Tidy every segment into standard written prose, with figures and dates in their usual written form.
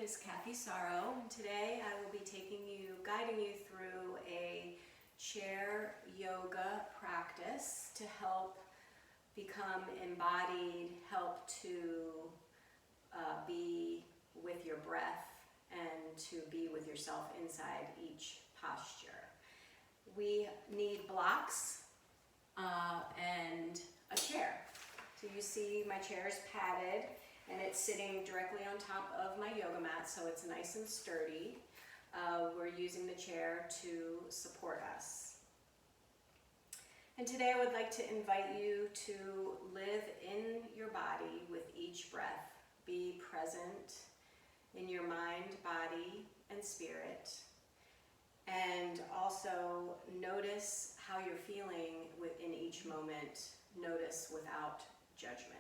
is Kathy Sorrow, and today I will be guiding you through a chair yoga practice to help become embodied, help to be with your breath, and to be with yourself inside each posture. We need blocks and a chair. So you see my chair is padded and it's sitting directly on top of my yoga mat, so it's nice and sturdy. We're using the chair to support us. And today I would like to invite you to live in your body with each breath. Be present in your mind, body, and spirit. And also notice how you're feeling within each moment. Notice without judgment.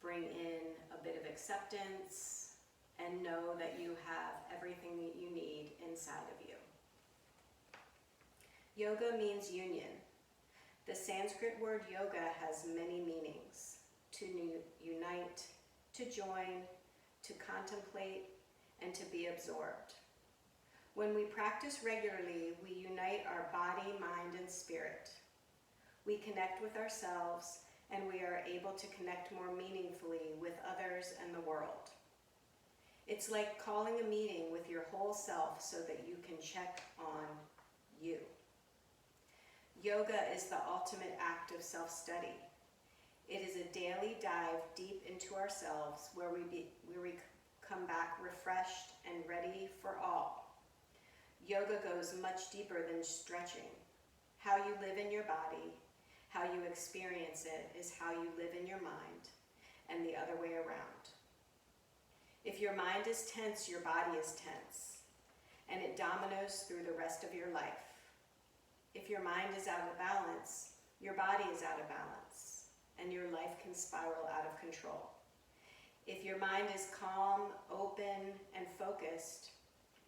Bring in a bit of acceptance and know that you have everything that you need inside of you. Yoga means union. The Sanskrit word yoga has many meanings: to unite, to join, to contemplate, and to be absorbed. When we practice regularly, we unite our body, mind, and spirit. We connect with ourselves, and we are able to connect more meaningfully with others and the world. It's like calling a meeting with your whole self so that you can check on you. Yoga is the ultimate act of self-study. It is a daily dive deep into ourselves where we come back refreshed and ready for all. Yoga goes much deeper than stretching. How you live in your body, how you experience it, is how you live in your mind, and the other way around. If your mind is tense, your body is tense, and it dominoes through the rest of your life. If your mind is out of balance, your body is out of balance, and your life can spiral out of control. If your mind is calm, open, and focused,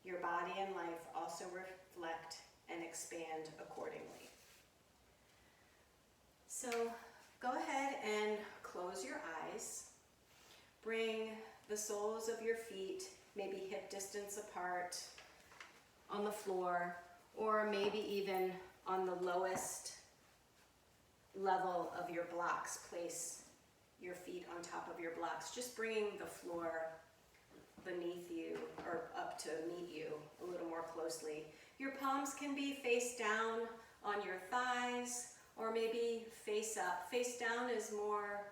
your body and life also reflect and expand accordingly. So go ahead and close your eyes. Bring the soles of your feet maybe hip distance apart on the floor, or maybe even on the lowest level of your blocks. Place your feet on top of your blocks, just bringing the floor beneath you or up to meet you a little more closely. Your palms can be face down on your thighs, or maybe face up. Face down is more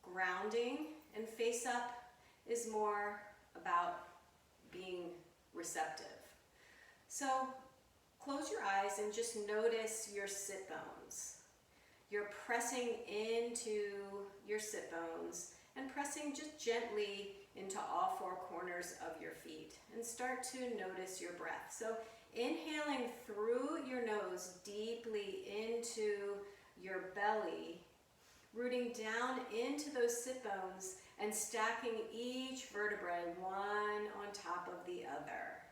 grounding, and face up is more about being receptive. So close your eyes and just notice your sit bones. You're pressing into your sit bones and pressing just gently into all four corners of your feet, and start to notice your breath. So inhaling through your nose deeply into your belly, rooting down into those sit bones and stacking each vertebrae one on top of the other.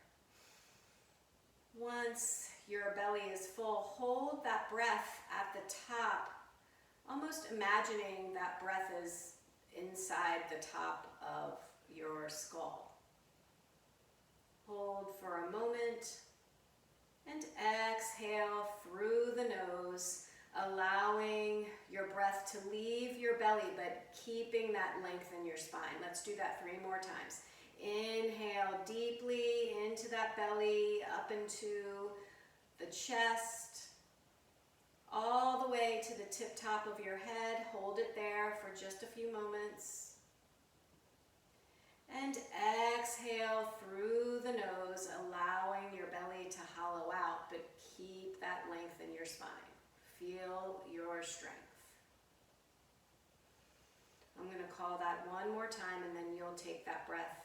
Once your belly is full, hold that breath at the top, almost imagining that breath is inside the top of your skull. Hold for a moment and exhale through the nose, allowing your breath to leave your belly, but keeping that length in your spine. Let's do that 3 more times. Inhale deeply into that belly, up into the chest, all the way to the tip top of your head. Hold it there for just a few moments. And exhale through the nose, allowing your belly to hollow out, but keep that length in your spine. Feel your strength. I'm going to call that one more time, and then you'll take that breath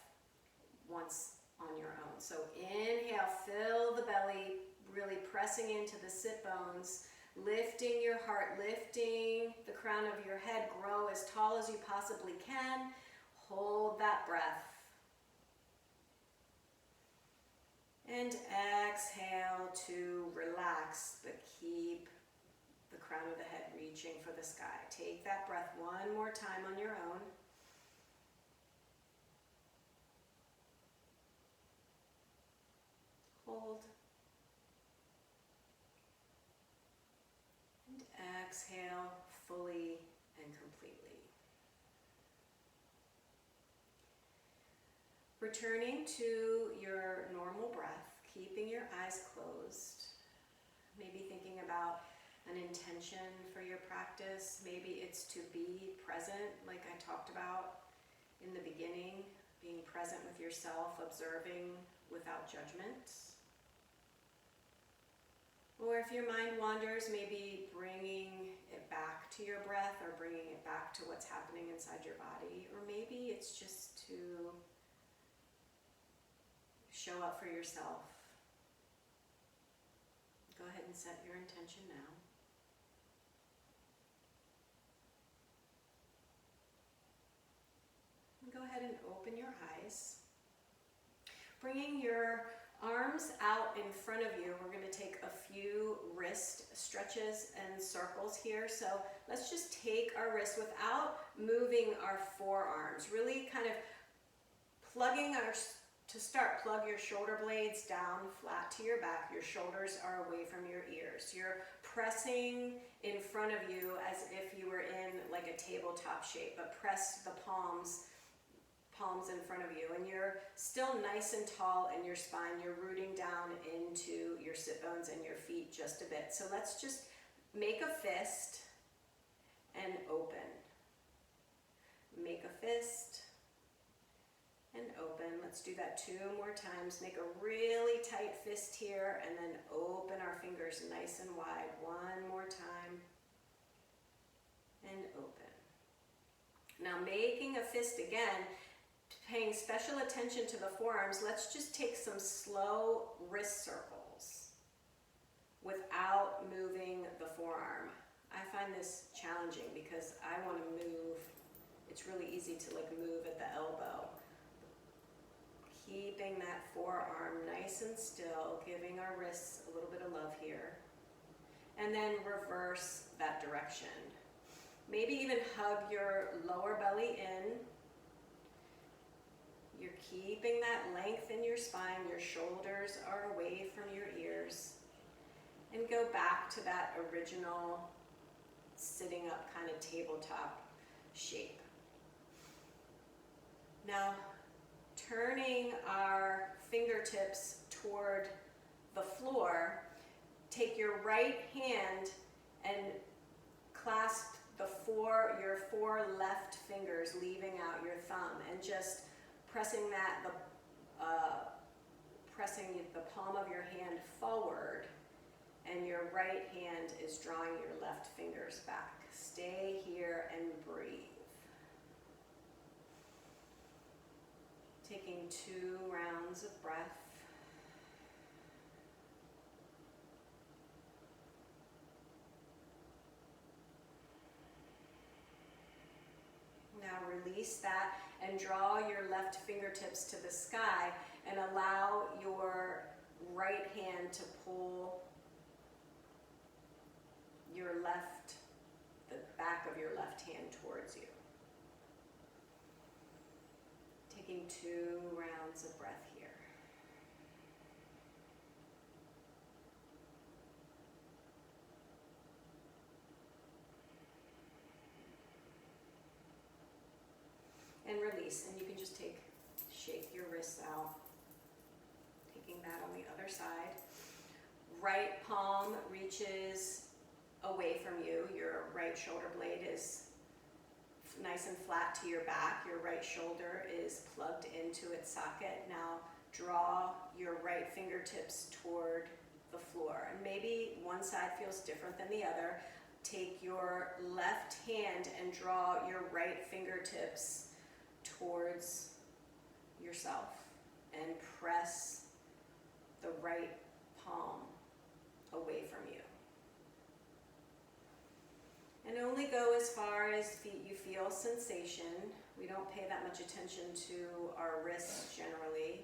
once on your own. So inhale, fill the belly, really pressing into the sit bones, lifting your heart, lifting the crown of your head, grow as tall as you possibly can. Hold that breath. And exhale to relax, but keep the crown of the head reaching for the sky. Take that breath one more time on your own. exhale fully and completely. Returning to your normal breath, keeping your eyes closed, maybe thinking about an intention for your practice. Maybe it's to be present, like I talked about in the beginning, being present with yourself, observing without judgment. Or if your mind wanders, maybe bringing it back to your breath or bringing it back to what's happening inside your body. Or maybe it's just to show up for yourself. Go ahead and set your intention now. And go ahead and open your eyes. Bringing your arms out in front of you, we're going to take a few wrist stretches and circles here. So let's just take our wrists without moving our forearms, really kind of plugging to start, plug your shoulder blades down flat to your back. Your shoulders are away from your ears. You're pressing in front of you as if you were in like a tabletop shape, but press the palms in front of you, and you're still nice and tall in your spine. You're rooting down into your sit bones and your feet just a bit. So let's just make a fist and open. Make a fist and open. Let's do that 2 more times. Make a really tight fist here and then open our fingers nice and wide. 1 more time and open. Now making a fist again, paying special attention to the forearms, let's just take some slow wrist circles without moving the forearm. I find this challenging because I want to move. It's really easy to like move at the elbow. Keeping that forearm nice and still, giving our wrists a little bit of love here. And then reverse that direction. Maybe even hug your lower belly in. You're keeping that length in your spine. Your shoulders are away from your ears. And go back to that original sitting up kind of tabletop shape. Now, turning our fingertips toward the floor, take your right hand and clasp your 4 left fingers, leaving out your thumb, and just pressing the palm of your hand forward, and your right hand is drawing your left fingers back. Stay here and breathe. Taking 2 rounds of breath. Now release that and draw your left fingertips to the sky and allow your right hand to pull the back of your left hand towards you. Taking 2 rounds of breath here. And release, and you can just shake your wrists out. Taking that on the other side. Right palm reaches away from you. Your right shoulder blade is nice and flat to your back. Your right shoulder is plugged into its socket. Now draw your right fingertips toward the floor. And maybe one side feels different than the other. Take your left hand and draw your right fingertips towards yourself and press the right palm away from you. And only go as far as you feel sensation. We don't pay that much attention to our wrists generally.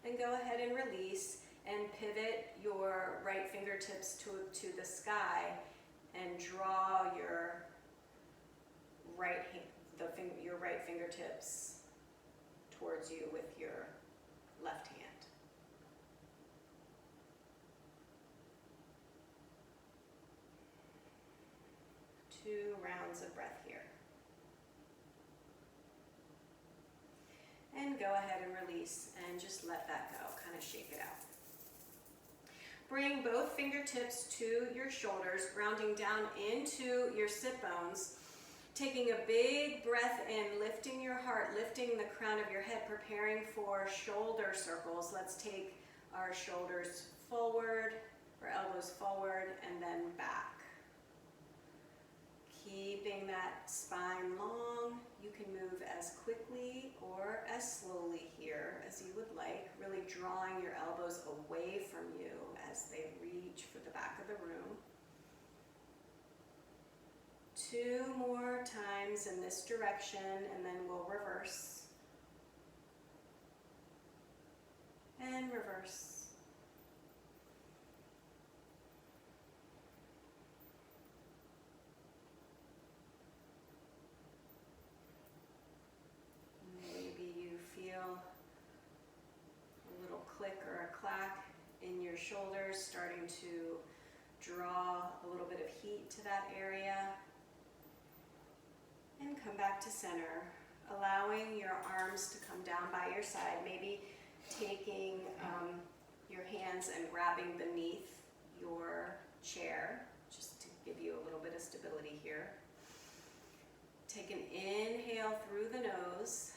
And go ahead and release and pivot your right fingertips to the sky and draw your right fingertips towards you with your left hand. go ahead and release and just let that go, kind of shake it out. Bring both fingertips to your shoulders, grounding down into your sit bones. Taking a big breath in, lifting your heart, lifting the crown of your head, preparing for shoulder circles. Let's take our shoulders forward, our elbows forward, and then back. Keeping that spine long. You can move as quickly or as slowly here as you would like, really drawing your elbows away from you as they reach for the back of the room. 2 more times in this direction, and then we'll reverse. And reverse. Maybe you feel a little click or a clack in your shoulders, starting to draw a little bit of heat to that area. And come back to center, allowing your arms to come down by your side, maybe taking your hands and grabbing beneath your chair, just to give you a little bit of stability here. Take an inhale through the nose,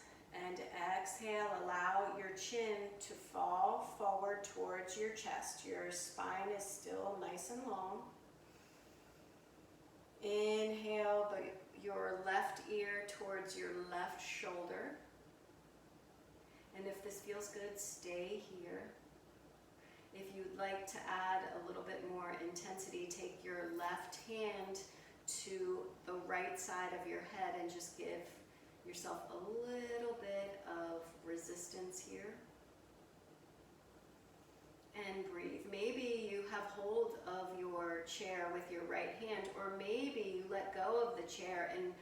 and exhale, allow your chin to fall forward towards your chest. Your spine is still nice and long. Inhale, your left ear towards your left shoulder. And if this feels good, stay here. If you'd like to add a little bit more intensity, take your left hand to the right side of your head and just give yourself a little bit of resistance here. And breathe. Maybe you have hold of your chair with your right hand, or maybe you let go of the chair and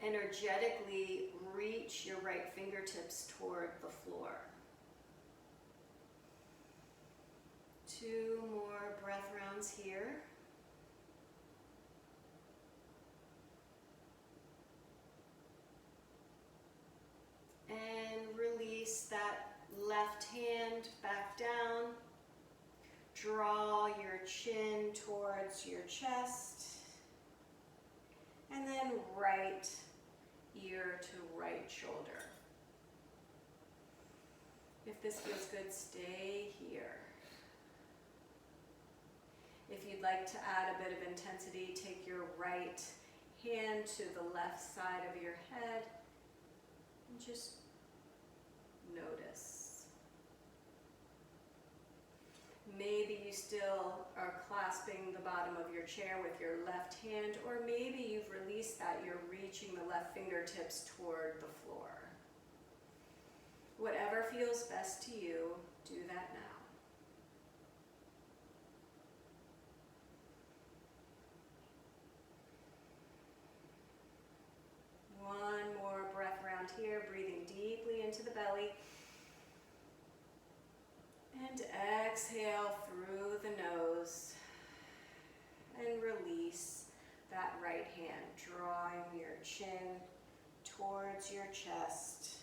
energetically reach your right fingertips toward the floor. 2 more breath rounds here. And release that left hand back down. Draw your chin towards your chest. And then right ear to right shoulder. If this feels good, stay here. If you'd like to add a bit of intensity, take your right hand to the left side of your head and just notice. Maybe you still are clasping the bottom of your chair with your left hand, or maybe you've released that, you're reaching the left fingertips toward the floor. Whatever feels best to you, do that now. One more breath round here, breathing deeply into the belly. And exhale through the nose. And release that right hand, drawing your chin towards your chest.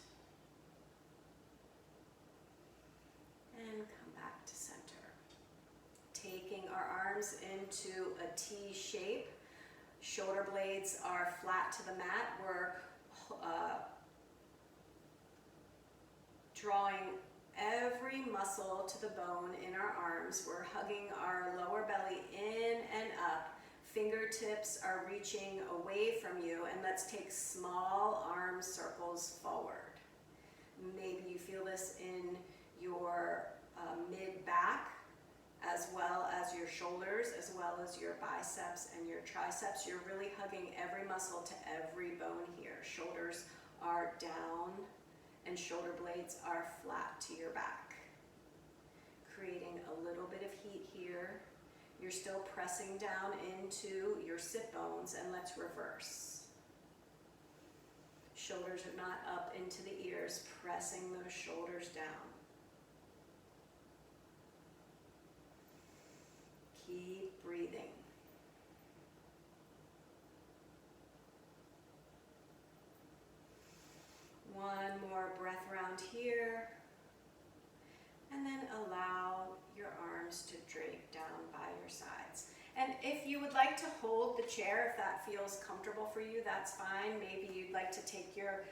And come back to center. Taking our arms into a T shape. Shoulder blades are flat to the mat. We're drawing every muscle to the bone in our arms. We're hugging our lower belly in and up. Fingertips are reaching away from you, and let's take small arm circles forward. Maybe you feel this in your mid-back, as well as your shoulders, as well as your biceps and your triceps. You're really hugging every muscle to every bone here. Shoulders are down and shoulder blades are flat to your back. Creating a little bit of heat here. You're still pressing down into your sit bones, and let's reverse. Shoulders are not up into the ears, pressing those shoulders down. Keep breathing. One more breath round here. your sides. And if you would like to hold the chair, if that feels comfortable for you, that's fine. Maybe you'd like to take your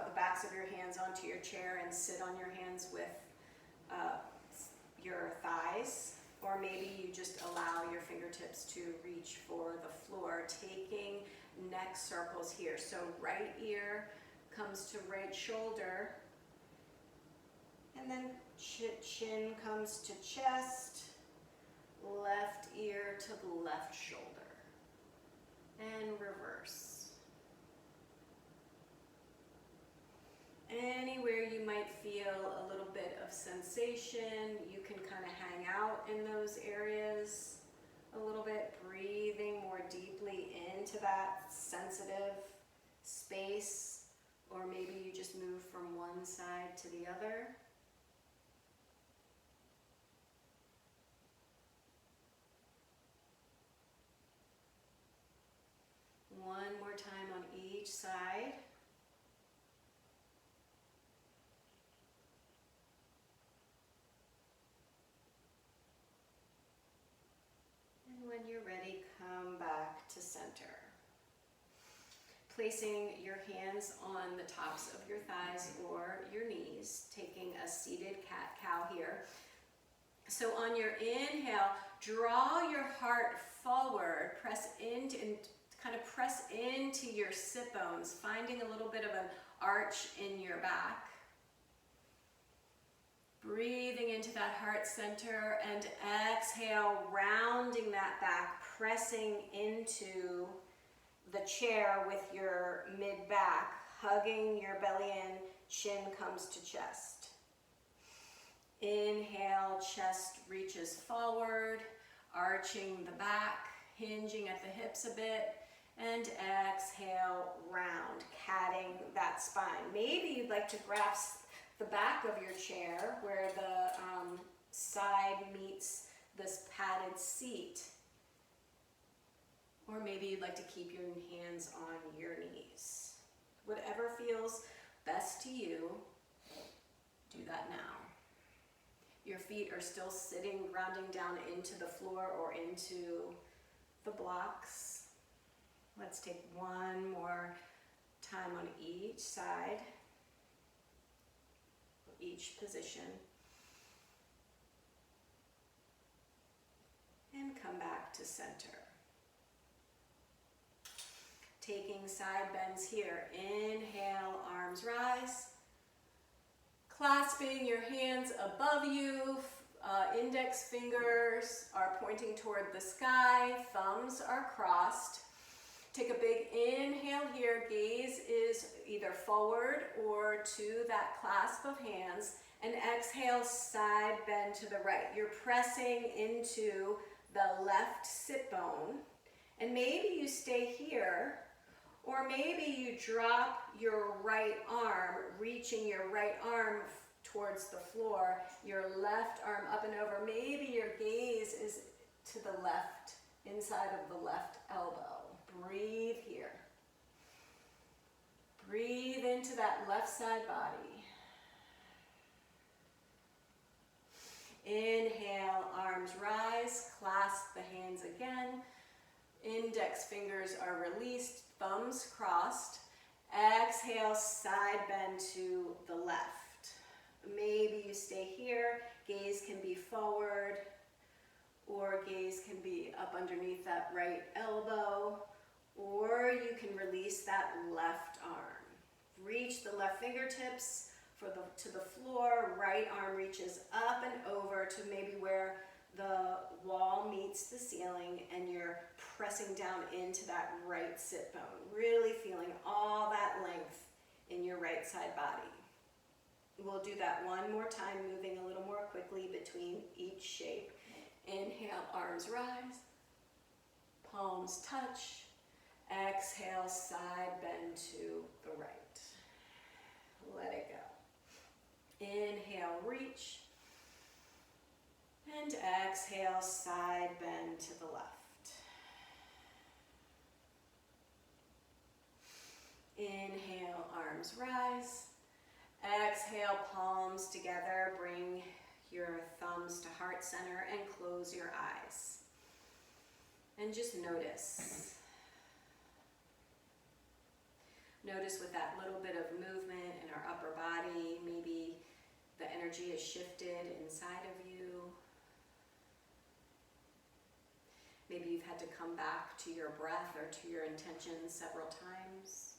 the backs of your hands onto your chair and sit on your hands with your thighs, or maybe you just allow your fingertips to reach for the floor, taking neck circles here. So right ear comes to right shoulder, and then chin comes to chest, left ear to the left shoulder, and reverse. Anywhere you might feel a little bit of sensation, you can kind of hang out in those areas a little bit, breathing more deeply into that sensitive space, or maybe you just move from one side to the other. One more time on each side. When you're ready, come back to center. Placing your hands on the tops of your thighs or your knees, taking a seated cat-cow here. So on your inhale, draw your heart forward, press into and kind of press into your sit bones, finding a little bit of an arch in your back. Breathing into that heart center, and exhale, rounding that back, pressing into the chair with your mid-back, hugging your belly in, chin comes to chest. Inhale, chest reaches forward, arching the back, hinging at the hips a bit, and exhale, round, catting that spine. Maybe you'd like to grasp the back of your chair where the side meets this padded seat. Or maybe you'd like to keep your hands on your knees. Whatever feels best to you, do that now. Your feet are still sitting, grounding down into the floor or into the blocks. Let's take one more time on each side, each position. And come back to center. Taking side bends here. Inhale, arms rise. Clasping your hands above you. Index fingers are pointing toward the sky. Thumbs are crossed. Take a big inhale here. Gaze is either forward or to that clasp of hands. And exhale, side bend to the right. You're pressing into the left sit bone. And maybe you stay here, or maybe you drop your right arm, reaching your right arm towards the floor, your left arm up and over. Maybe your gaze is to the left, inside of the left elbow. Breathe here. Breathe into that left side body. Inhale, arms rise, clasp the hands again. Index fingers are released, thumbs crossed. Exhale, side bend to the left. Maybe you stay here. Gaze can be forward, or gaze can be up underneath that right elbow, or you can release that left arm. Reach the left fingertips to the floor. Right arm reaches up and over to maybe where the wall meets the ceiling, and you're pressing down into that right sit bone, really feeling all that length in your right side body. We'll do that one more time, moving a little more quickly between each shape. Inhale, arms rise, palms touch. Exhale, side bend to the right. Let it go. Inhale, reach. And exhale, side bend to the left. Inhale, arms rise. Exhale, palms together. Bring your thumbs to heart center and close your eyes. And just notice. Notice with that little bit of movement in our upper body, maybe the energy is shifted inside of you. Maybe you've had to come back to your breath or to your intention several times.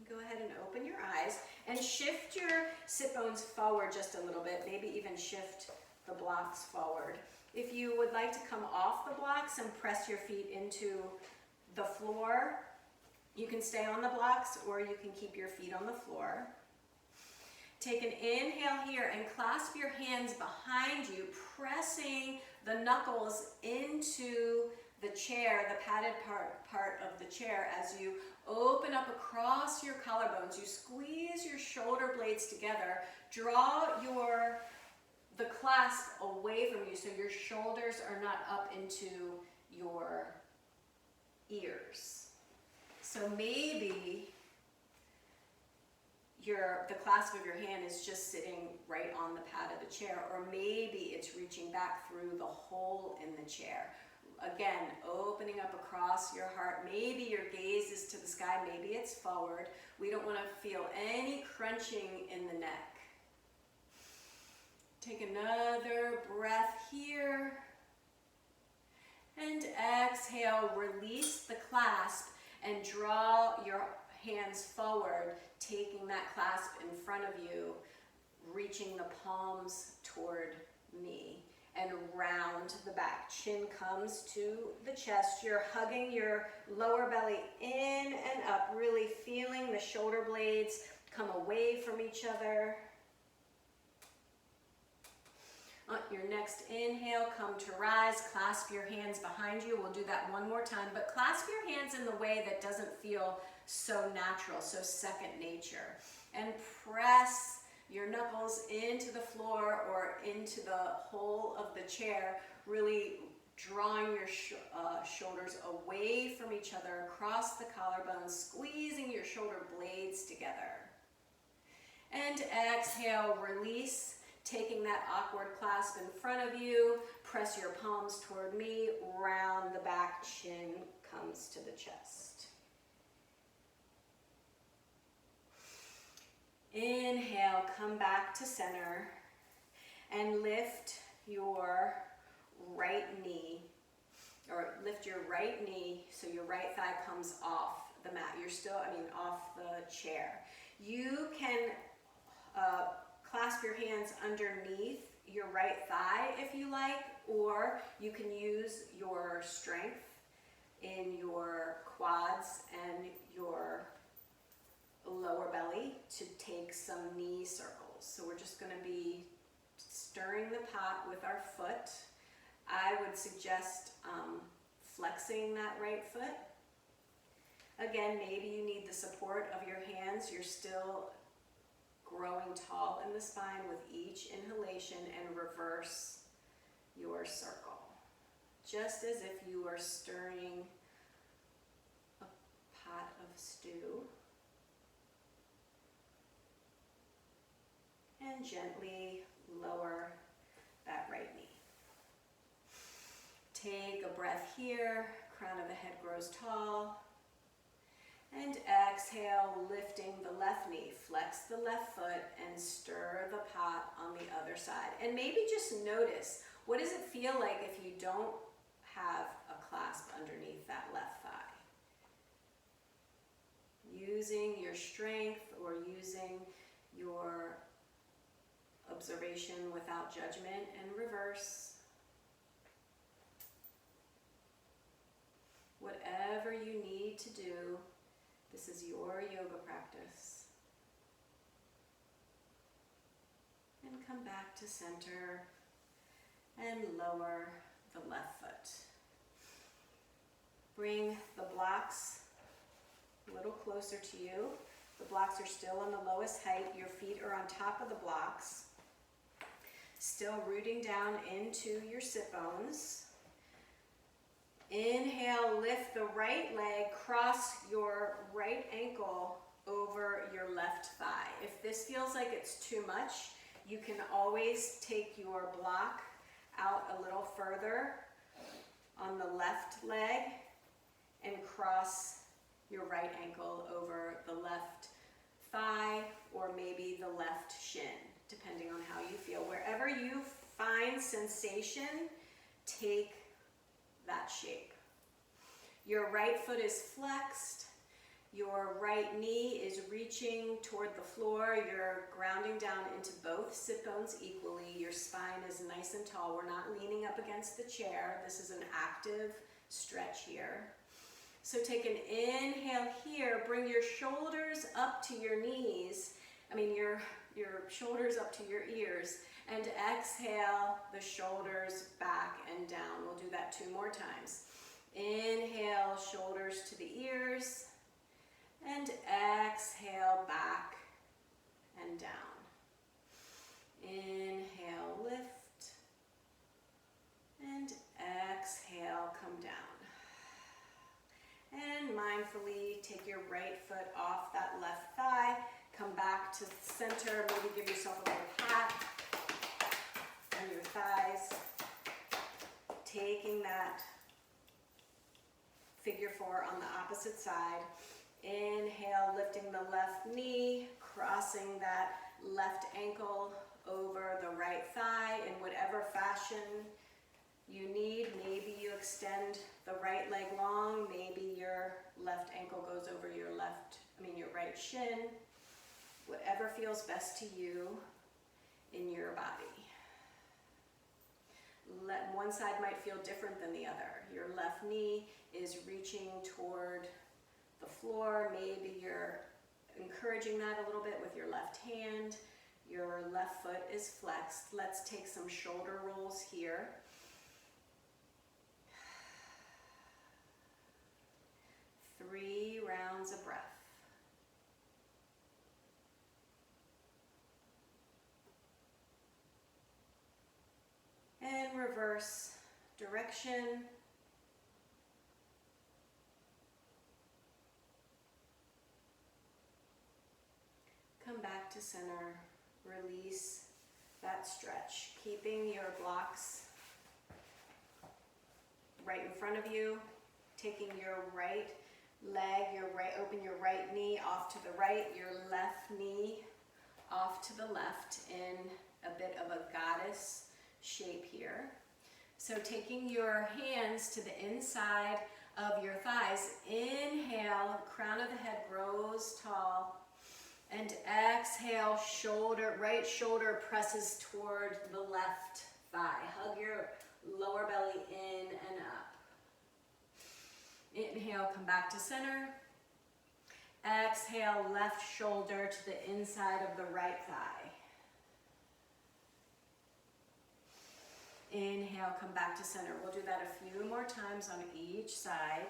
Go ahead and open your eyes and shift your sit bones forward just a little bit, maybe even shift the blocks forward. If you would like to come off the blocks and press your feet into the floor, you can stay on the blocks or you can keep your feet on the floor. Take an inhale here and clasp your hands behind you, pressing the knuckles into the chair, the padded part of the chair. As you open up across your collarbones, you squeeze your shoulder blades together, draw the clasp away from you so your shoulders are not up into your ears. So maybe the clasp of your hand is just sitting right on the pad of the chair, or maybe it's reaching back through the hole in the chair. Again, opening up across your heart. Maybe your gaze is to the sky, maybe it's forward. We don't want to feel any crunching in the neck. Take another breath here. And exhale, release the clasp and draw your hands forward, taking that clasp in front of you, reaching the palms toward me. And round the back. Chin comes to the chest. You're hugging your lower belly in and up, really feeling the shoulder blades come away from each other. On your next inhale, come to rise. Clasp your hands behind you. We'll do that one more time, but clasp your hands in the way that doesn't feel so natural, so second nature. And press your knuckles into the floor or into the hole of the chair, really drawing your shoulders away from each other, across the collarbones, squeezing your shoulder blades together. And exhale, release, taking that awkward clasp in front of you, press your palms toward me, round the back, chin comes to the chest. Inhale, come back to center and lift your right knee, or lift your right knee so your right thigh comes off the mat. You're still, off the chair. You can clasp your hands underneath your right thigh if you like, or you can use your strength in your quads and your lower belly to take some knee circles. So we're just going to be stirring the pot with our foot. I would suggest flexing that right foot. Again, maybe you need the support of your hands. You're still growing tall in the spine with each inhalation, and reverse your circle. Just as if you are stirring a pot of stew. And gently lower that right knee. Take a breath here, crown of the head grows tall. And exhale, lifting the left knee. Flex the left foot and stir the pot on the other side. And maybe just notice, what does it feel like if you don't have a clasp underneath that left thigh? Using your strength or using your observation without judgment, and reverse. Whatever you need to do, this is your yoga practice. And come back to center and lower the left foot. Bring the blocks a little closer to you. The blocks are still on the lowest height. Your feet are on top of the blocks. Still rooting down into your sit bones. Inhale, lift the right leg, cross your right ankle over over your left thigh. If this feels like it's too much, you can always take your block out a little further on the left leg and cross your right ankle over the left thigh or maybe the left shin, depending on how you feel. Wherever you find sensation, take that shape. Your right foot is flexed. Your right knee is reaching toward the floor. You're grounding down into both sit bones equally. Your spine is nice and tall. We're not leaning up against the chair. This is an active stretch here. So take an inhale here. Bring your shoulders up to your knees. Your shoulders up to your ears. And exhale the shoulders back and down. We'll do that 2 more times. Inhale, shoulders to the ears. And exhale, back and down. Inhale, lift. And exhale, come down. And mindfully take your right foot off that left thigh. Come back to the center. Maybe give yourself a little pat on your thighs. Taking that figure 4 on the opposite side. Inhale, lifting the left knee, crossing that left ankle over the right thigh in whatever fashion you need. Maybe you extend the right leg long. Maybe your left ankle goes over your right shin. Whatever feels best to you in your body. One side might feel different than the other. Your left knee is reaching toward the floor. Maybe you're encouraging that a little bit with your left hand. Your left foot is flexed. Let's take some shoulder rolls here. Three rounds of breath. And reverse direction. Come back to center. Release that stretch. Keeping your blocks right in front of you. Taking your right leg, open your right knee off to the right, your left knee off to the left in a bit of a goddess shape here. So taking your hands to the inside of your thighs, inhale, crown of the head grows tall, and exhale, right shoulder presses toward the left thigh. Hug your lower belly in and up. Inhale, come back to center. Exhale, left shoulder to the inside of the right thigh. Inhale, come back to center. We'll do that a few more times on each side.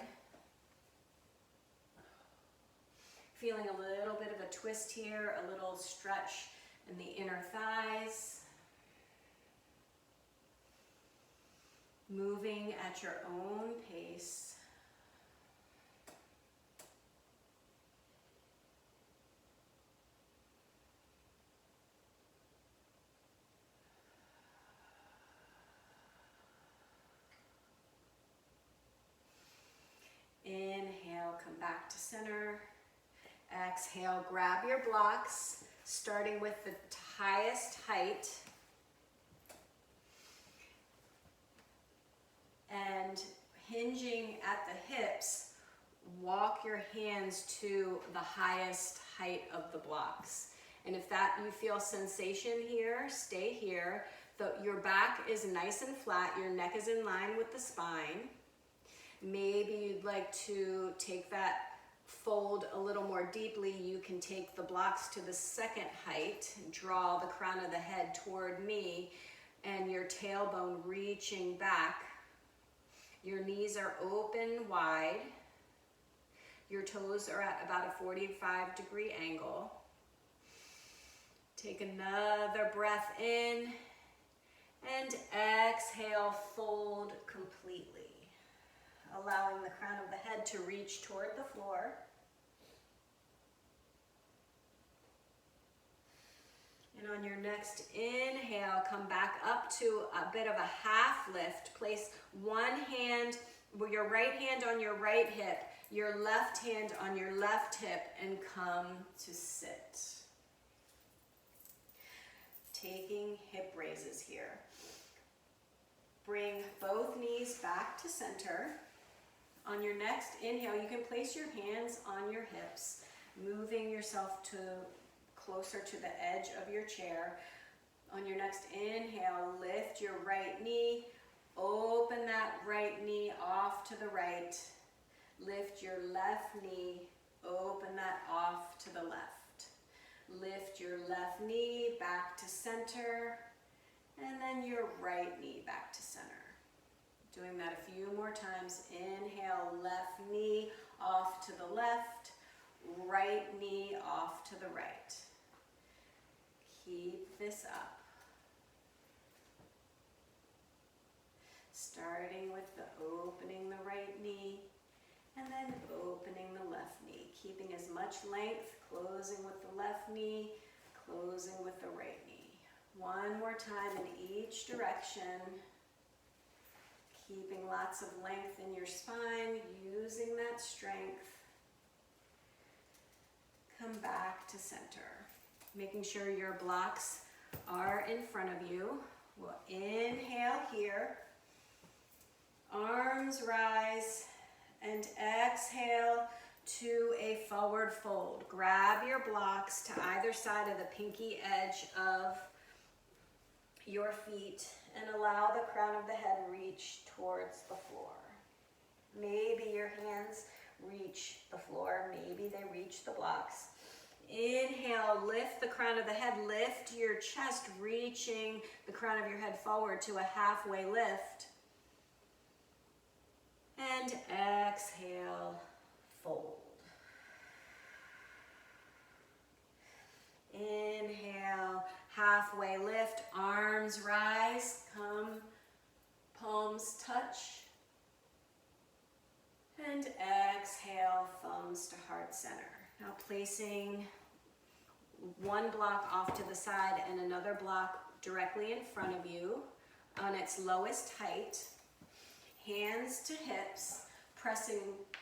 Feeling a little bit of a twist here, a little stretch in the inner thighs. Moving at your own pace. Inhale, come back to center. Exhale, grab your blocks, starting with the highest height. And hinging at the hips, walk your hands to the highest height of the blocks. And if you feel sensation here, stay here. Your back is nice and flat, your neck is in line with the spine. Maybe you'd like to take that fold a little more deeply. You can take the blocks to the second height, draw the crown of the head toward me, and your tailbone reaching back. Your knees are open wide. Your toes are at about a 45-degree angle. Take another breath in, and exhale, fold completely. Allowing the crown of the head to reach toward the floor. And on your next inhale, come back up to a bit of a half lift. Place one hand, your right hand on your right hip, your left hand on your left hip, and come to sit. Taking hip raises here. Bring both knees back to center. On your next inhale, you can place your hands on your hips, moving yourself to closer to the edge of your chair. On your next inhale, lift your right knee, open that right knee off to the right. Lift your left knee, open that off to the left. Lift your left knee back to center, and then your right knee back to center. Doing that a few more times. Inhale, left knee off to the left, right knee off to the right. Keep this up. Starting with the opening the right knee, and then opening the left knee. Keeping as much length, closing with the left knee, closing with the right knee. One more time in each direction. Keeping lots of length in your spine, using that strength. Come back to center. Making sure your blocks are in front of you. We'll inhale here. Arms rise, and exhale to a forward fold. Grab your blocks to either side of the pinky edge of your feet and allow the crown of the head reach towards the floor. Maybe your hands reach the floor, maybe they reach the blocks. Inhale, lift the crown of the head, lift your chest, reaching the crown of your head forward to a halfway lift. And exhale, fold. Inhale, halfway lift, arms rise, come, palms touch. And exhale, thumbs to heart center. Now placing one block off to the side and another block directly in front of you on its lowest height. Hands to hips, pressing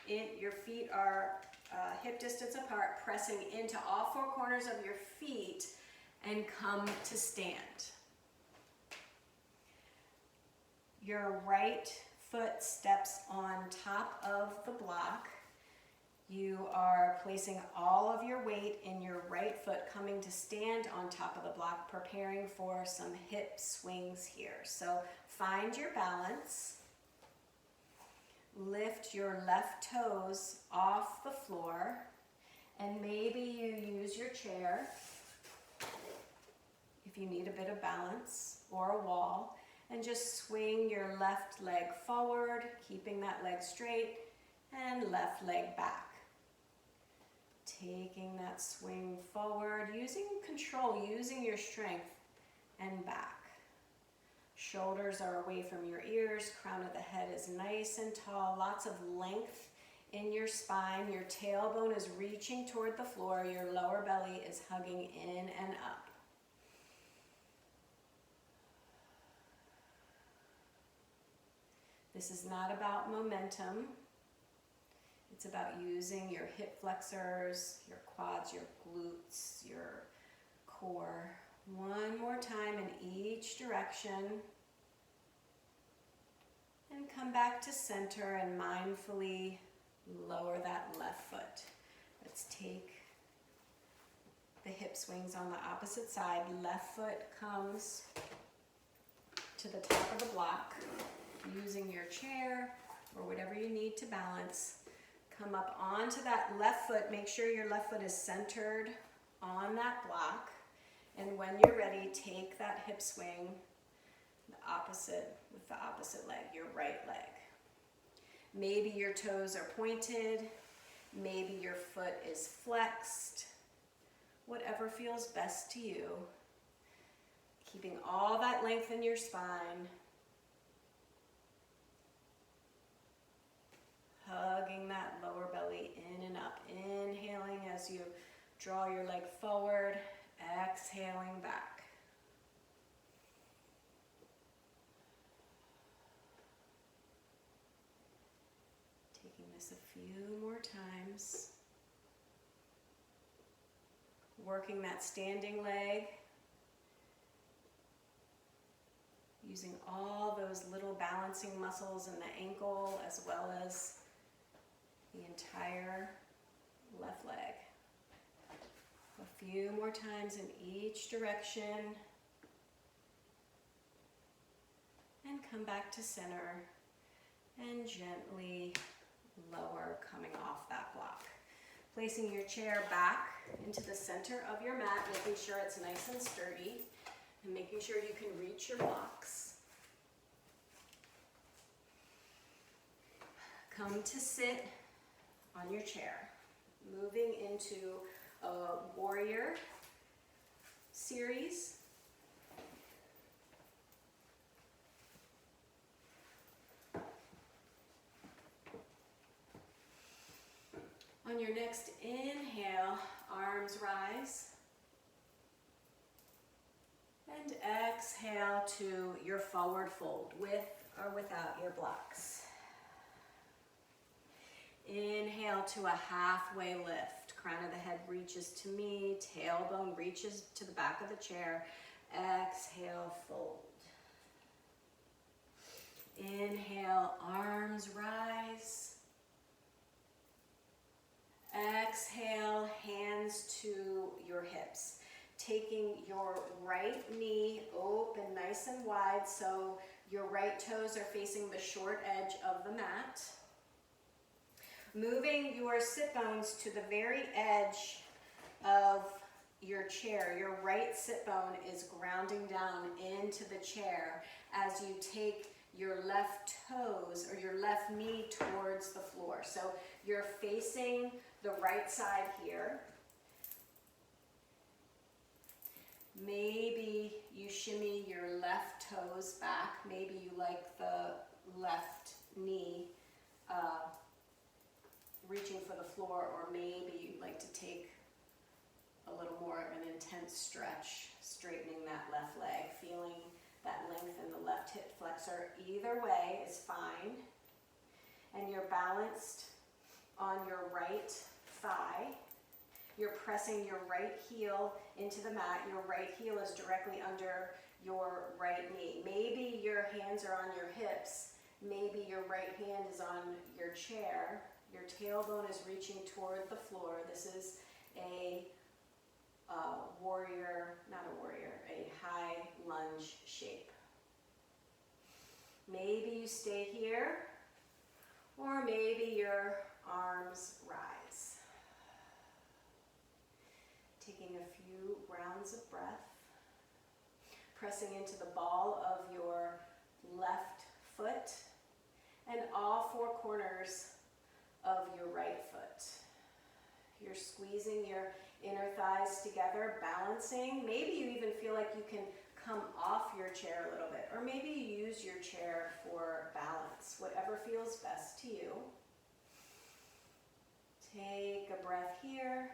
in, your feet are hip distance apart, pressing into all four corners of your feet and come to stand. Your right foot steps on top of the block. You are placing all of your weight in your right foot, coming to stand on top of the block, preparing for some hip swings here. So find your balance. Lift your left toes off the floor, and maybe you use your chair if you need a bit of balance, or a wall, and just swing your left leg forward, keeping that leg straight, and left leg back. Taking that swing forward, using control, using your strength, and back. Shoulders are away from your ears, crown of the head is nice and tall, lots of length in your spine. Your tailbone is reaching toward the floor, your lower belly is hugging in and up. This is not about momentum. It's about using your hip flexors, your quads, your glutes, your core. One more time in each direction. And come back to center and mindfully lower that left foot. Let's take the hip swings on the opposite side. Left foot comes to the top of the block. Using your chair or whatever you need to balance. Come up onto that left foot. Make sure your left foot is centered on that block. And when you're ready, take that hip swing with the opposite leg, your right leg. Maybe your toes are pointed. Maybe your foot is flexed. Whatever feels best to you. Keeping all that length in your spine. Hugging that lower belly in and up. Inhaling as you draw your leg forward. exhaling back. Taking this a few more times. Working that standing leg. Using all those little balancing muscles in the ankle as well as the entire left leg. A few more times in each direction. And come back to center and gently lower, coming off that block. Placing your chair back into the center of your mat, making sure it's nice and sturdy, and making sure you can reach your blocks. Come to sit on your chair, moving into a warrior series. On your next inhale, arms rise. And exhale to your forward fold, with or without your blocks. Inhale to a halfway lift. Crown of the head reaches to me, tailbone reaches to the back of the chair. Exhale, fold. Inhale, arms rise. Exhale, hands to your hips. Taking your right knee open nice and wide so your right toes are facing the short edge of the mat. Moving your sit bones to the very edge of your chair. Your right sit bone is grounding down into the chair as you take your left toes or your left knee towards the floor. So you're facing the right side here. Maybe you shimmy your left toes back. Maybe you like the left knee reaching for the floor, or maybe you'd like to take a little more of an intense stretch, straightening that left leg, feeling that length in the left hip flexor. Either way is fine. And you're balanced on your right thigh. You're pressing your right heel into the mat. Your right heel is directly under your right knee. Maybe your hands are on your hips. Maybe your right hand is on your chair. Your tailbone is reaching toward the floor. This is a a high lunge shape. Maybe you stay here, or maybe your arms rise. Taking a few rounds of breath, pressing into the ball of your left foot and all four corners of your right foot. You're squeezing your inner thighs together, balancing. Maybe you even feel like you can come off your chair a little bit, or maybe you use your chair for balance, whatever feels best to you. Take a breath here.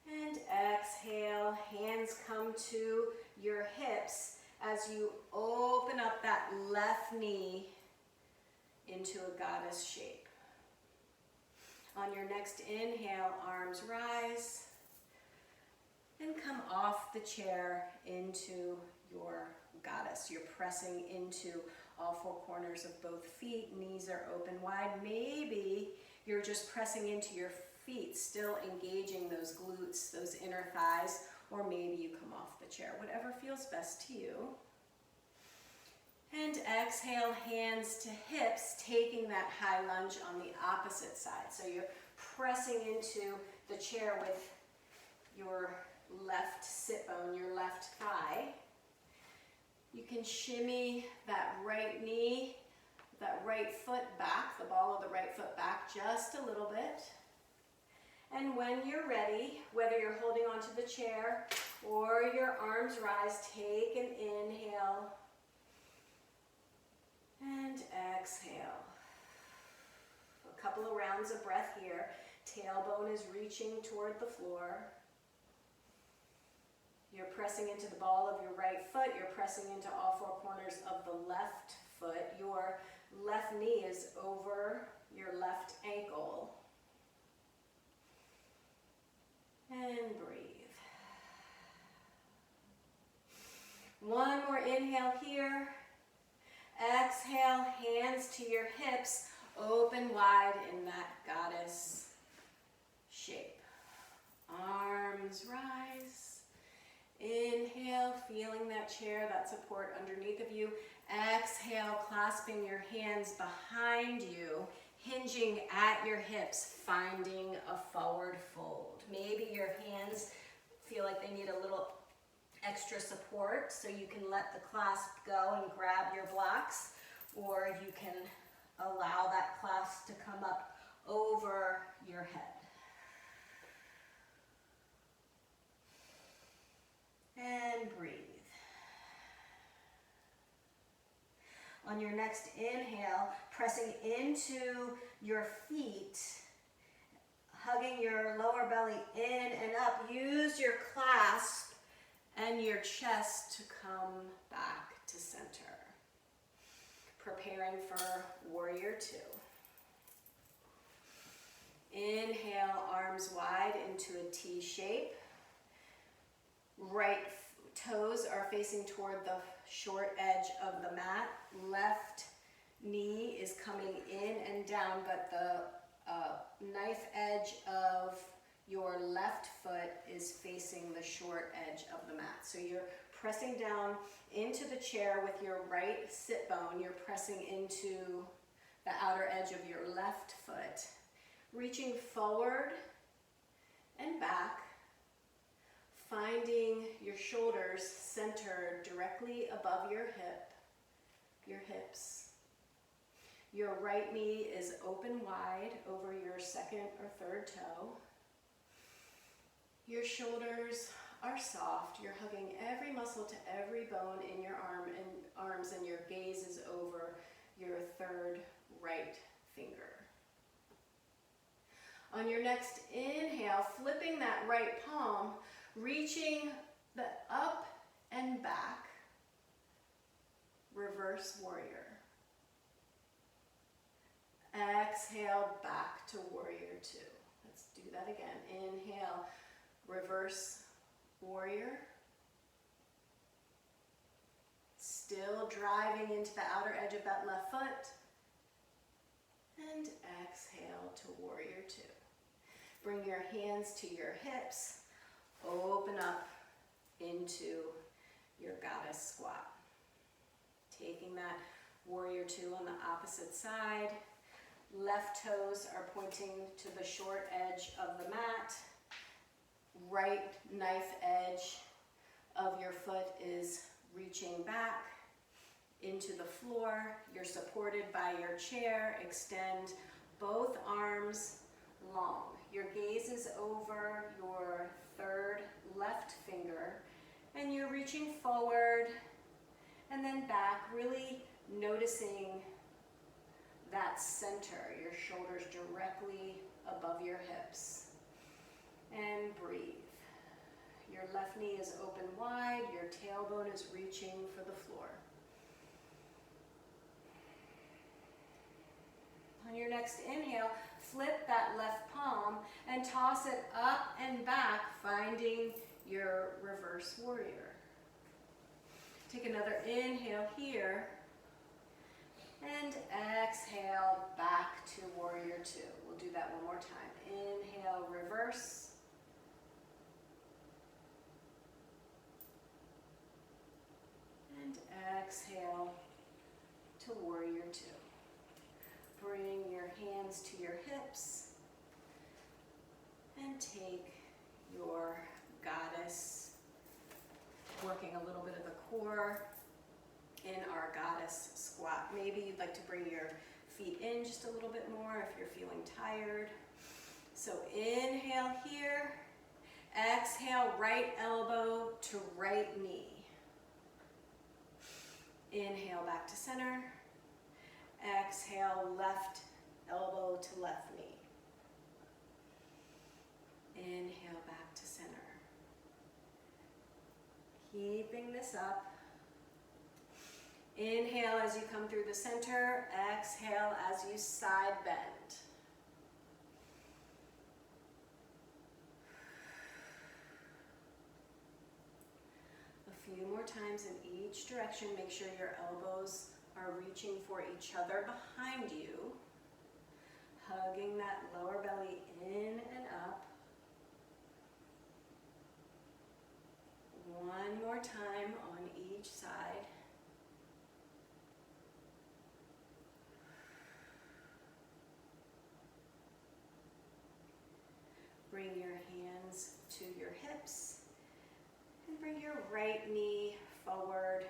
And exhale, hands come to your hips as you open up that left knee into a goddess shape. On your next inhale, arms rise and come off the chair into your goddess. You're pressing into all four corners of both feet. Knees are open wide. Maybe you're just pressing into your feet, still engaging those glutes, those inner thighs, or maybe you come off the chair. Whatever feels best to you. And exhale, hands to hips, taking that high lunge on the opposite side. So you're pressing into the chair with your left sit bone, your left thigh. You can shimmy that right knee, that right foot back, the ball of the right foot back just a little bit. And when you're ready, whether you're holding onto the chair or your arms rise, take an inhale and exhale. A couple of rounds of breath here. Tailbone is reaching toward the floor. You're pressing into the ball of your right foot. You're pressing into all four corners of the left foot. Your left knee is over your left ankle. And breathe. One more inhale here. Exhale, hands to your hips, open wide in that goddess shape. Arms rise. Inhale, feeling that chair, that support underneath of you. Exhale, clasping your hands behind you, hinging at your hips, finding a forward fold. Maybe your hands feel like they need a little extra support, so you can let the clasp go and grab your blocks, or you can allow that clasp to come up over your head. And breathe. On your next inhale, pressing into your feet, hugging your lower belly in and up. Use your clasp and your chest to come back to center. Preparing for warrior two. Inhale, arms wide into a T shape. Right toes are facing toward the short edge of the mat. Left knee is coming in and down, but the knife edge of your left foot is facing the short edge of the mat. So you're pressing down into the chair with your right sit bone. You're pressing into the outer edge of your left foot, reaching forward and back, finding your shoulders centered directly above your hips. Your right knee is open wide over your second or third toe. Your shoulders are soft. You're hugging every muscle to every bone in your arms, and your gaze is over your third right finger. On your next inhale, flipping that right palm, reaching the up and back, reverse warrior. Exhale, back to warrior two. Let's do that again. Inhale, reverse warrior. Still driving into the outer edge of that left foot. And exhale to warrior two. Bring your hands to your hips. Open up into your goddess squat. Taking that warrior two on the opposite side. Left toes are pointing to the short edge of the mat. Right knife edge of your foot is reaching back into the floor. You're supported by your chair. Extend both arms long. Your gaze is over your third left finger, and you're reaching forward and then back, really noticing that center, your shoulders directly above your hips. And breathe. Your left knee is open wide, your tailbone is reaching for the floor. On your next inhale, flip that left palm and toss it up and back, finding your reverse warrior. Take another inhale here, and exhale back to warrior two. We'll do that one more time. Inhale, reverse. And exhale to warrior two. Bring your hands to your hips and take your goddess, working a little bit of the core in our goddess squat. Maybe you'd like to bring your feet in just a little bit more if you're feeling tired. So inhale here, exhale right elbow to right knee. Inhale back to center. Exhale left elbow to left knee. Inhale back to center. Keeping this up. Inhale as you come through the center. Exhale as you side bend. A few more times in each direction. Make sure your elbows are reaching for each other behind you. Hugging that lower belly in and up. One more time on each side. Bring your hands to your hips and bring your right knee forward,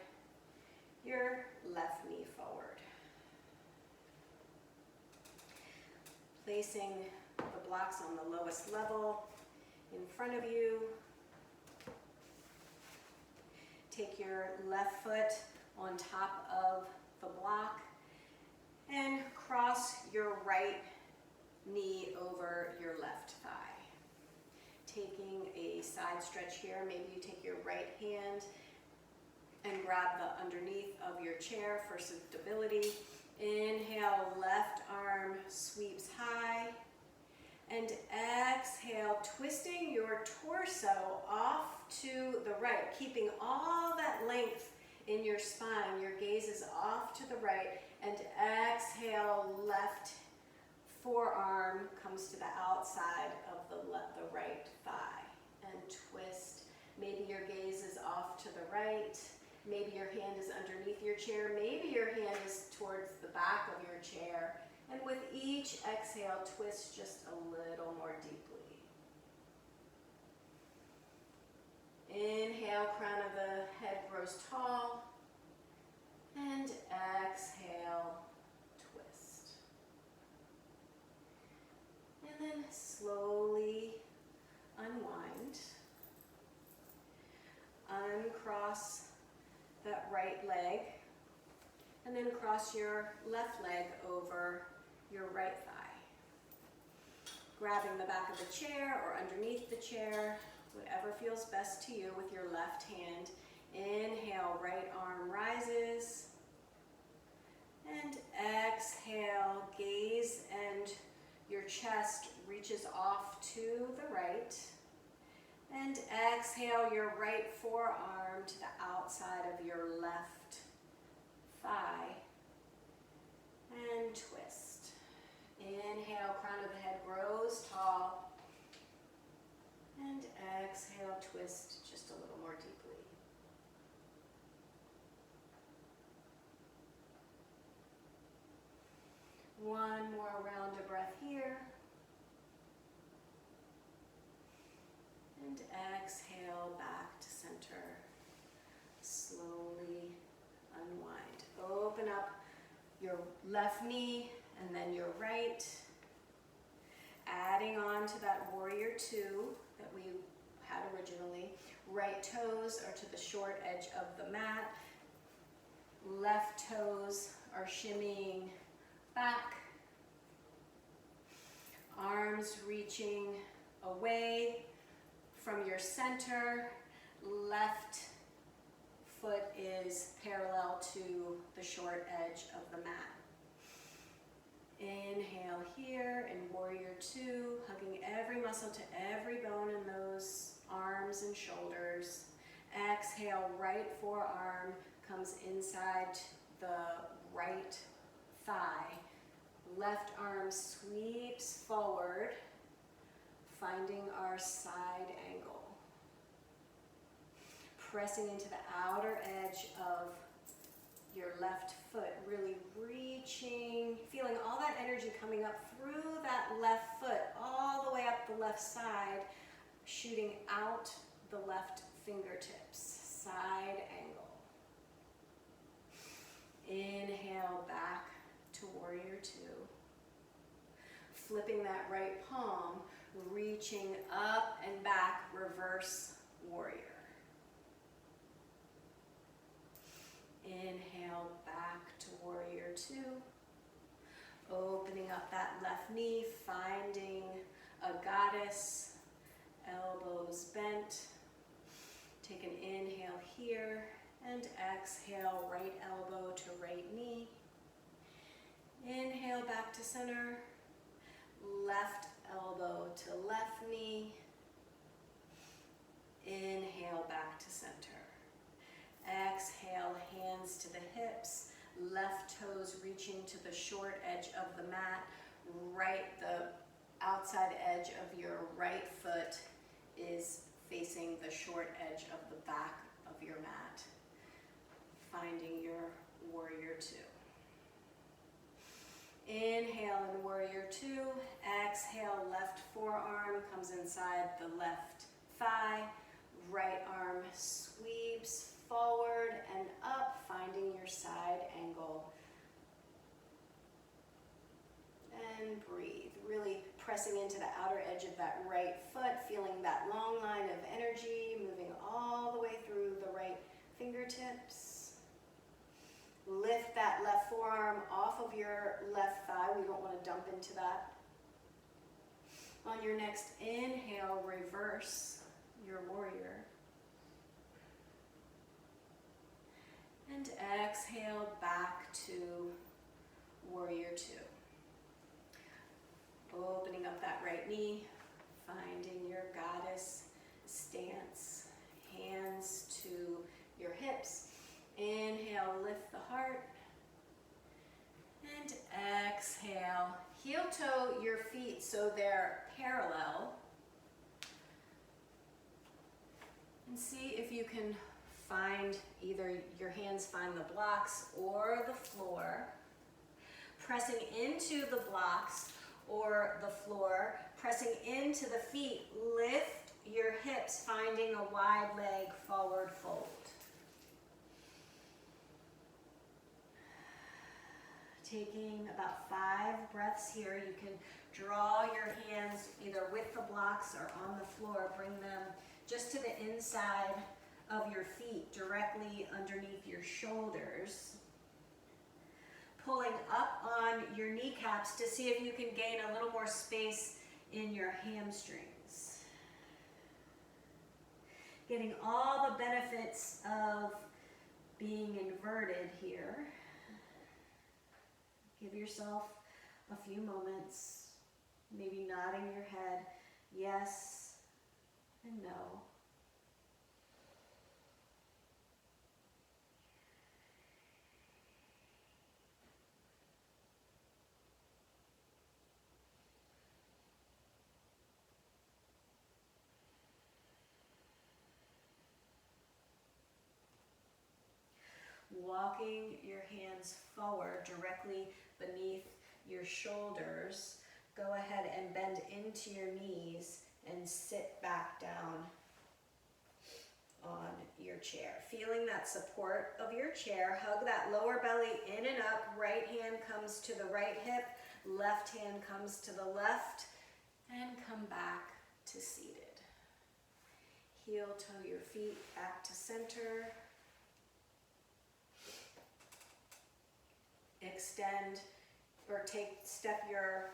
your left knee forward. Placing the blocks on the lowest level in front of you. Take your left foot on top of the block and cross your right knee over your left thigh. Taking a side stretch here, maybe you take your right hand and grab the underneath of your chair for stability. Inhale, left arm sweeps high. And exhale, twisting your torso off to the right, keeping all that length in your spine. Your gaze is off to the right. And exhale, left forearm comes to the outside of the right thigh. And twist. Maybe your gaze is off to the right. Maybe your hand is underneath your chair. Maybe your hand is towards the back of your chair. And with each exhale, twist just a little more deeply. Inhale, crown of the head grows tall. And exhale, twist. And then slowly unwind. Uncross that right leg. And then cross your left leg over your right thigh. Grabbing the back of the chair or underneath the chair, whatever feels best to you with your left hand. Inhale, right arm rises. And exhale, gaze and your chest reaches off to the right. And exhale, your right forearm to the outside of your left thigh. And twist. Inhale, crown of the head grows tall. And exhale, twist just a little more deeply. One more round of breath here. And exhale back to center. Slowly unwind. Open up your left knee and then your right. Adding on to that warrior two that we had originally. Right toes are to the short edge of the mat. Left toes are shimmying back. Arms reaching away from your center. Left foot is parallel to the short edge of the mat. Inhale here in warrior two, hugging every muscle to every bone in those arms and shoulders. Exhale, right forearm comes inside the right thigh. Left arm sweeps forward, finding our side angle. Pressing into the outer edge of your left foot, really reaching, feeling all that energy coming up through that left foot, all the way up the left side, shooting out the left fingertips, side angle. Inhale back to warrior two. Flipping that right palm, reaching up and back, reverse warrior. Inhale back to warrior two. Opening up that left knee, finding a goddess, elbows bent. Take an inhale here. exhale, right elbow to right knee. Inhale back to center. Left elbow to left knee. Inhale back to center. Exhale, hands to the hips. Left toes reaching to the short edge of the mat. The outside edge of your right foot is facing the short edge of the back of your mat. Finding your warrior two. Inhale in warrior two. Exhale, left forearm comes inside the left thigh. Right arm sweeps forward and up, finding your side angle. And breathe, really pressing into the outer edge of that right foot, feeling that long line of energy moving all the way through the right fingertips. Lift that left forearm off of your left thigh. We don't want to dump into that. On your next inhale, reverse your warrior. And exhale back to warrior two. Opening up that right knee, finding your goddess stance. Hands to your hips. Inhale, lift the heart. And exhale, heel toe your feet so they're parallel. And see if you can find either your hands find the blocks or the floor. Pressing into the blocks or the floor, pressing into the feet, lift your hips, finding a wide leg forward fold. Taking about 5 breaths here. You can draw your hands either with the blocks or on the floor. Bring them just to the inside of your feet, directly underneath your shoulders. Pulling up on your kneecaps to see if you can gain a little more space in your hamstrings. Getting all the benefits of being inverted here. Give yourself a few moments, maybe nodding your head, yes and no. Walking your hands forward directly beneath your shoulders. Go ahead and bend into your knees and sit back down on your chair. Feeling that support of your chair, hug that lower belly in and up. Right hand comes to the right hip, left hand comes to the left, and come back to seated. Heel toe your feet back to center. Extend or step your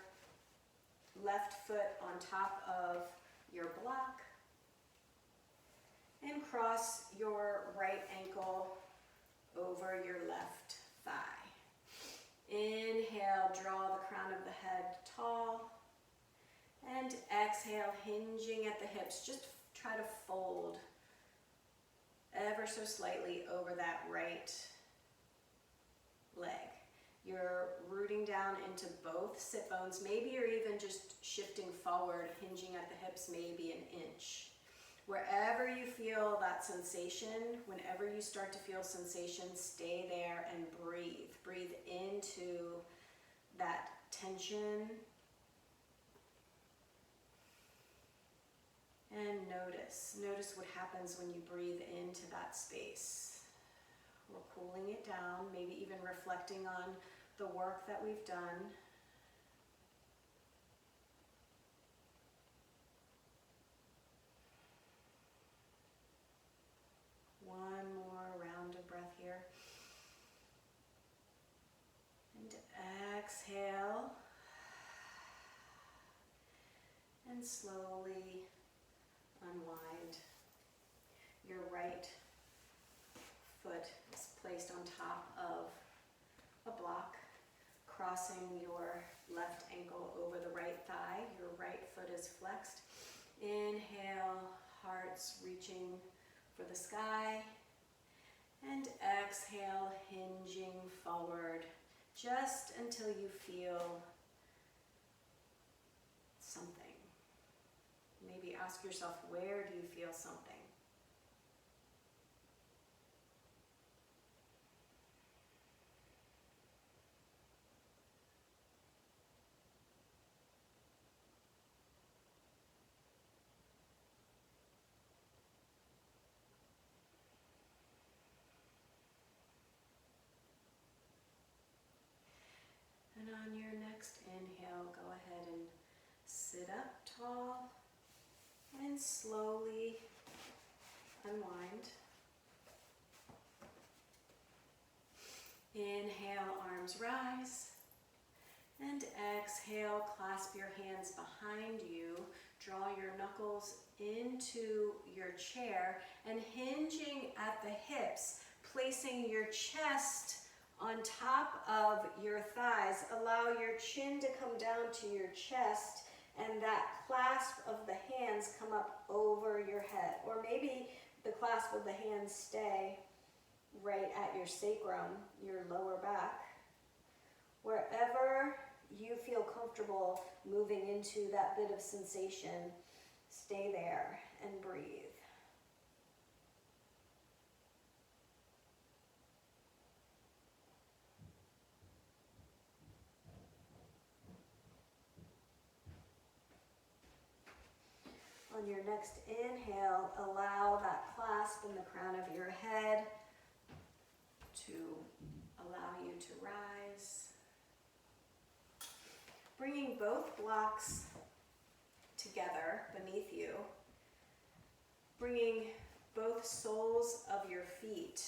left foot on top of your block and cross your right ankle over your left thigh. Inhale, draw the crown of the head tall, and exhale, hinging at the hips. Just try to fold ever so slightly over that right leg. You're rooting down into both sit bones. Maybe you're even just shifting forward, hinging at the hips, maybe an inch. Wherever you feel that sensation, whenever you start to feel sensation, stay there and breathe. Breathe into that tension. And notice what happens when you breathe into that space. We're cooling it down, maybe even reflecting on the work that we've done. One more round of breath here. And exhale. And slowly unwind. Your right foot is placed placed on top of a block, crossing your left ankle over the right thigh. Your right foot is flexed. Inhale, hearts reaching for the sky. And exhale, hinging forward, just until you feel something. Maybe ask yourself, where do you feel something? And on your next inhale, go ahead and sit up tall and slowly unwind. Inhale, arms rise. And exhale, clasp your hands behind you. Draw your knuckles into your chair and hinging at the hips, placing your chest on top of your thighs. Allow your chin to come down to your chest and that clasp of the hands come up over your head. Or maybe the clasp of the hands stay right at your sacrum, your lower back. Wherever you feel comfortable moving into that bit of sensation, stay there and breathe. On your next inhale, allow that clasp in the crown of your head to allow you to rise. Bringing both blocks together beneath you, bringing both soles of your feet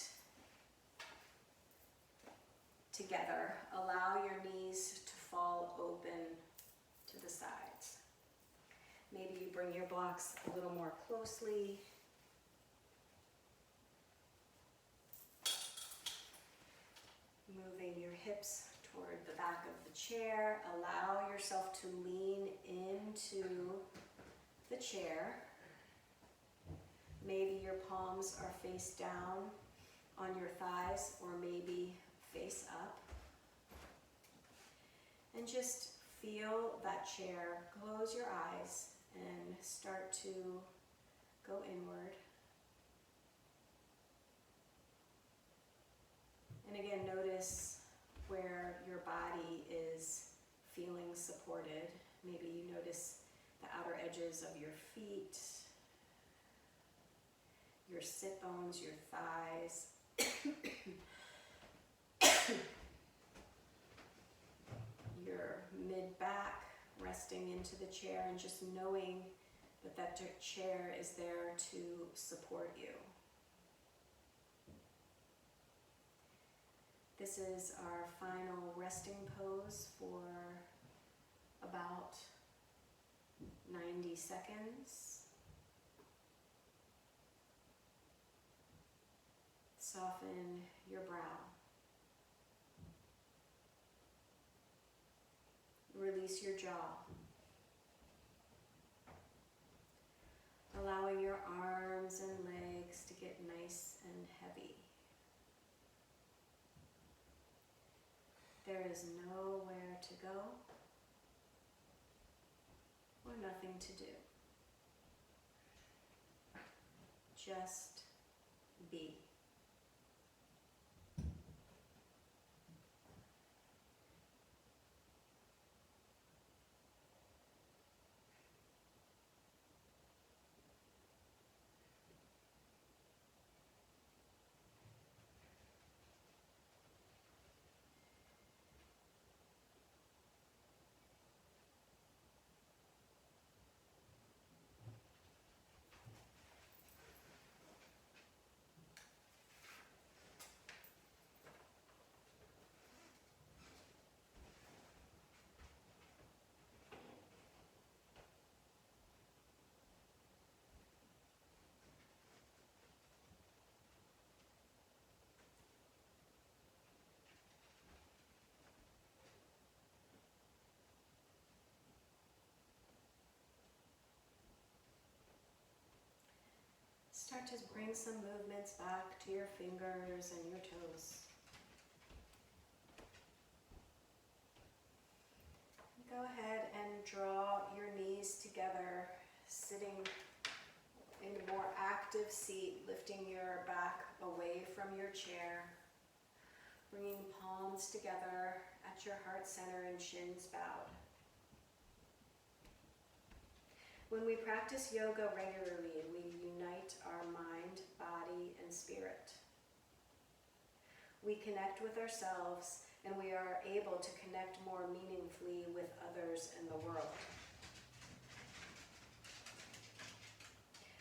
together. Allow your knees to fall open to the sides. Maybe you bring your blocks a little more closely. Moving your hips toward the back of the chair. Allow yourself to lean into the chair. Maybe your palms are face down on your thighs or maybe face up. And just feel that chair. Close your eyes and start to go inward. And again, notice where your body is feeling supported. Maybe you notice the outer edges of your feet, your sit bones, your thighs. Your mid-back resting into the chair and just knowing that that chair is there to support you. This is our final resting pose for about 90 seconds. Soften your brow. Release your jaw. Allowing your arms and legs to get nice and heavy. There is nowhere to go or nothing to do. Just be. just bring some movements back to your fingers and your toes. Go ahead and draw your knees together, sitting in a more active seat, lifting your back away from your chair, bringing palms together at your heart center and shins bowed. When we practice yoga regularly, we unite our mind, body, and spirit. We connect with ourselves, and we are able to connect more meaningfully with others in the world.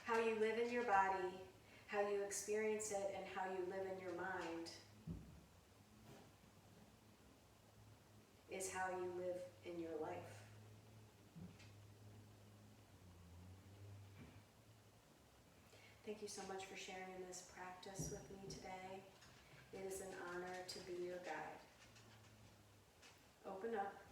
How you live in your body, how you experience it, and how you live in your mind is how you live in your life. Thank you so much for sharing this practice with me today. It is an honor to be your guide. Open up.